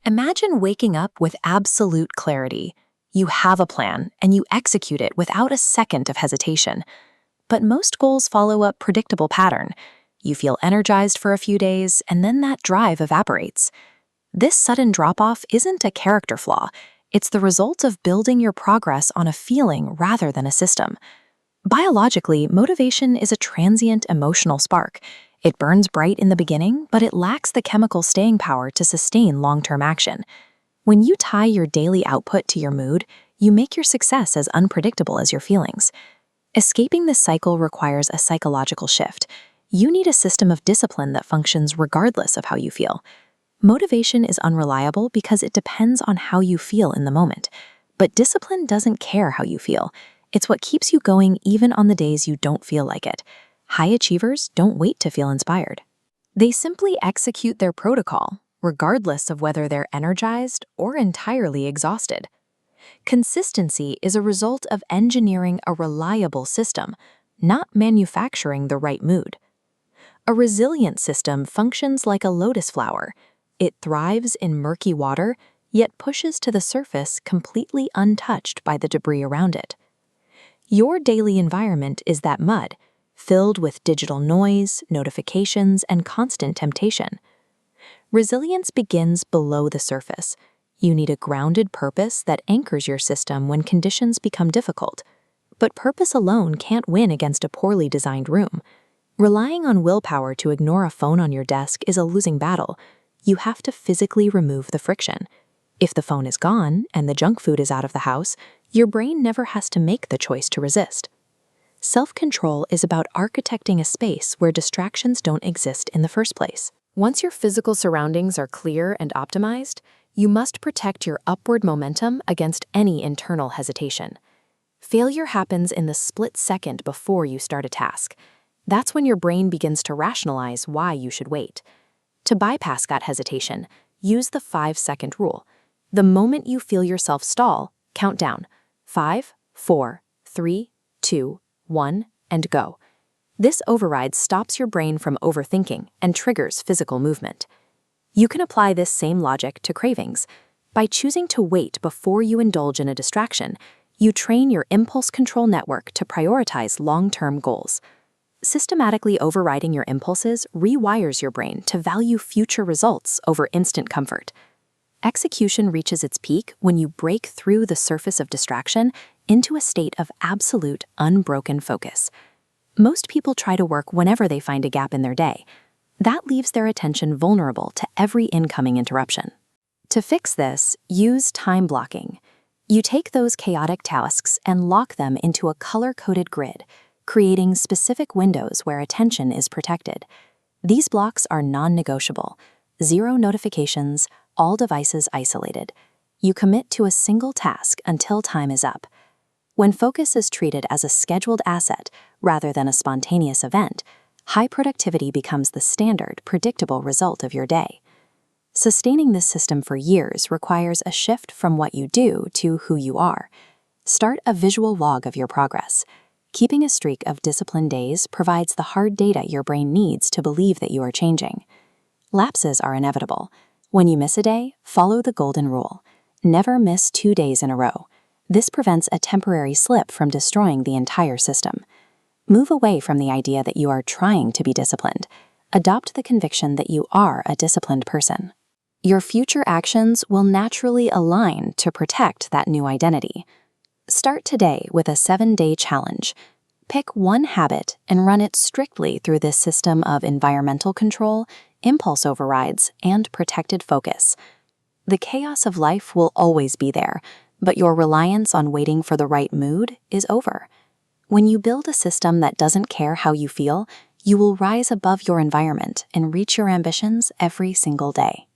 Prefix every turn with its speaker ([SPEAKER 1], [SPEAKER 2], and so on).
[SPEAKER 1] Imagine waking up with absolute clarity. You have a plan, and you execute it without a second of hesitation. But most goals follow a predictable pattern. You feel energized for a few days, and then that drive evaporates. This sudden drop-off isn't a character flaw. It's the result of building your progress on a feeling rather than a system. Biologically, motivation is a transient emotional spark. It burns bright in the beginning, but it lacks the chemical staying power to sustain long-term action. When you tie your daily output to your mood, you make your success as unpredictable as your feelings. Escaping this cycle requires a psychological shift. You need a system of discipline that functions regardless of how you feel. Motivation is unreliable because it depends on how you feel in the moment. But discipline doesn't care how you feel. It's what keeps you going even on the days you don't feel like it. High achievers don't wait to feel inspired. They simply execute their protocol, regardless of whether they're energized or entirely exhausted. Consistency is a result of engineering a reliable system, not manufacturing the right mood. A resilient system functions like a lotus flower. It thrives in murky water, yet pushes to the surface completely untouched by the debris around it. Your daily environment is that mud, filled with digital noise, notifications, and constant temptation. Resilience begins below the surface. You need a grounded purpose that anchors your system when conditions become difficult. But purpose alone can't win against a poorly designed room. Relying on willpower to ignore a phone on your desk is a losing battle. You have to physically remove the friction. If the phone is gone and the junk food is out of the house, your brain never has to make the choice to resist. Self-control is about architecting a space where distractions don't exist in the first place. Once your physical surroundings are clear and optimized, you must protect your upward momentum against any internal hesitation. Failure happens in the split second before you start a task. That's when your brain begins to rationalize why you should wait. To bypass that hesitation, use the 5-second rule. The moment you feel yourself stall, count down. 5, 4, 3, 2, 1, and go. This override stops your brain from overthinking and triggers physical movement. You can apply this same logic to cravings. By choosing to wait before you indulge in a distraction, you train your impulse control network to prioritize long-term goals. Systematically overriding your impulses rewires your brain to value future results over instant comfort. Execution reaches its peak when you break through the surface of distraction into a state of absolute, unbroken focus. Most people try to work whenever they find a gap in their day. That leaves their attention vulnerable to every incoming interruption. To fix this, use time blocking. You take those chaotic tasks and lock them into a color-coded grid, creating specific windows where attention is protected. These blocks are non-negotiable. 0 notifications, all devices isolated. You commit to a single task until time is up. When focus is treated as a scheduled asset rather than a spontaneous event, high productivity becomes the standard, predictable result of your day. Sustaining this system for years requires a shift from what you do to who you are. Start a visual log of your progress. Keeping a streak of disciplined days provides the hard data your brain needs to believe that you are changing. Lapses are inevitable. When you miss a day, follow the golden rule. Never miss 2 days in a row. This prevents a temporary slip from destroying the entire system. Move away from the idea that you are trying to be disciplined. Adopt the conviction that you are a disciplined person. Your future actions will naturally align to protect that new identity. Start today with a 7-day challenge. Pick one habit and run it strictly through this system of environmental control, impulse overrides, and protected focus. The chaos of life will always be there, but your reliance on waiting for the right mood is over. When you build a system that doesn't care how you feel, you will rise above your environment and reach your ambitions every single day.